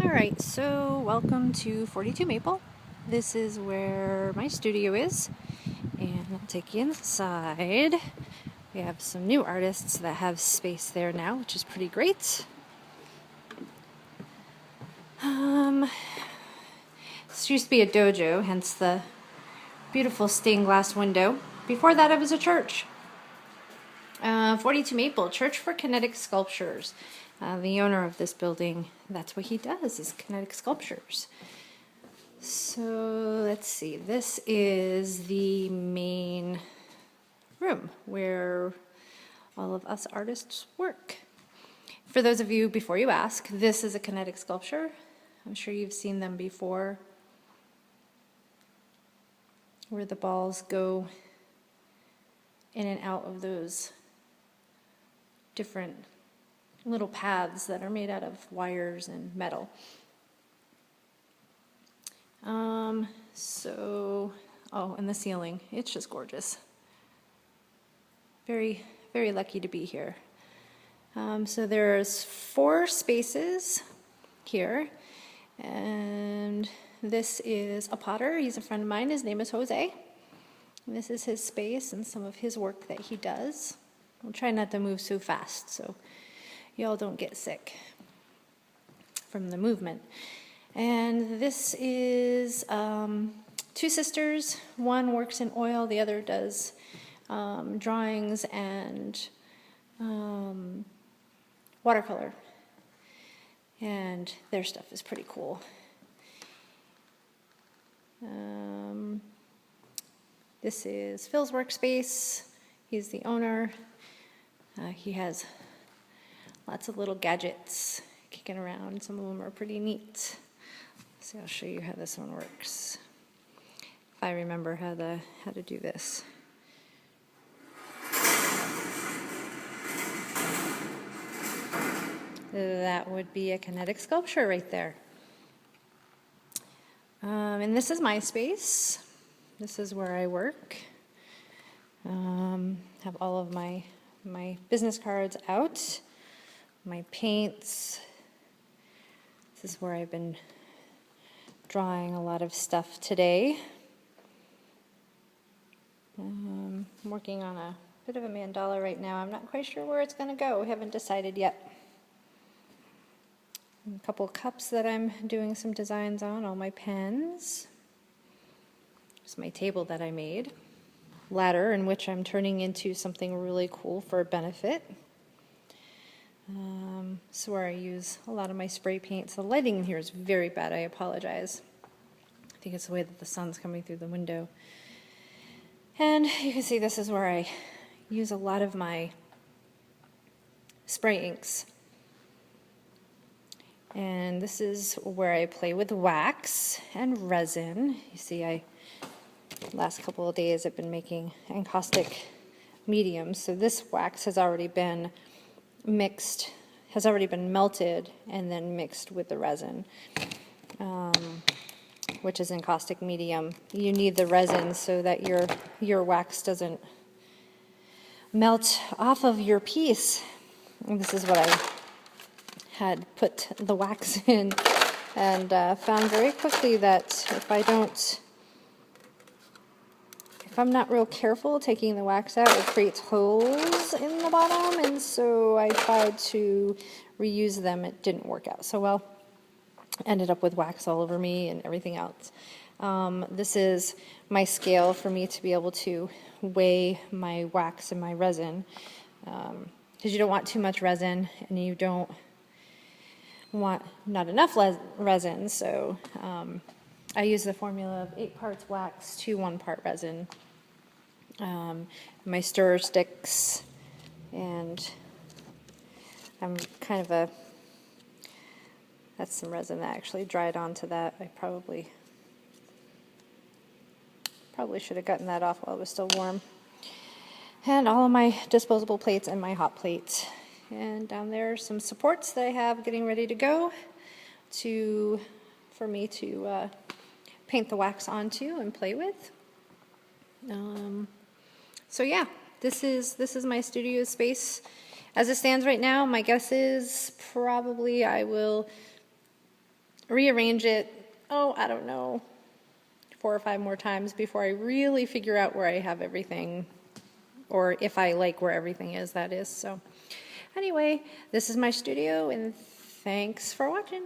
Alright, so welcome to 42 Maple. This is where my studio is, and I'll take you inside. We have some new artists that have space there now, which is pretty great. This used to be a dojo, hence the beautiful stained glass window. Before that, it was a church. 42 Maple, Church for Kinetic Sculptures. The owner of this building, that's what he does, is kinetic sculptures. So let's see, this is the main room where all of us artists work. For those of you, before you ask, this is a kinetic sculpture. I'm sure you've seen them before, where the balls go in and out of those different little paths that are made out of wires and metal. And the ceiling, it's just gorgeous. Very, very lucky to be here. So there's 4 spaces here, and this is a potter. He's a friend of mine. His name is Jose. And this is his space and some of his work that he does. I'll try not to move so fast so y'all don't get sick from the movement. And this is 2 sisters. One works in oil, the other does drawings and watercolor. And their stuff is pretty cool. This is Phil's workspace. He's the owner. He has lots of little gadgets kicking around. Some of them are pretty neat. So I'll show you how this one works, if I remember how to do this. That would be a kinetic sculpture right there. And this is my space. This is where I work. Have all of my business cards out. My paints. This is where I've been drawing a lot of stuff today. I'm working on a bit of a mandala right now. I'm not quite sure where it's going to go. We haven't decided yet. A couple cups that I'm doing some designs on, all my pens. There's my table that I made. Ladder in which I'm turning into something really cool for a benefit. This is where I use a lot of my spray paints. The lighting in here is very bad. I apologize. I think it's the way that the sun's coming through the window. And you can see this is where I use a lot of my spray inks. And this is where I play with wax and resin. You see, last couple of days I've been making encaustic mediums. So this wax has already been mixed, has already been melted and then mixed with the resin, which is encaustic medium. You need the resin so that your wax doesn't melt off of your piece. And this is what I had put the wax in, and found very quickly that if I'm not real careful taking the wax out, it creates holes in the bottom, and so I tried to reuse them. It didn't work out so well. Ended up with wax all over me and everything else. This is my scale for me to be able to weigh my wax and my resin, because you don't want too much resin and you don't want not enough resin, so I use the formula of 8 parts wax to 1 part resin. My stirrer sticks, and I'm kind of that's some resin that actually dried onto that. I probably should have gotten that off while it was still warm. And all of my disposable plates and my hot plate. And down there are some supports that I have getting ready to go for me to paint the wax onto and play with. So yeah, this is my studio space. As it stands right now, my guess is probably I will rearrange it, I don't know, 4 or 5 more times before I really figure out where I have everything, or if I like where everything is, that is. So anyway, this is my studio, and thanks for watching.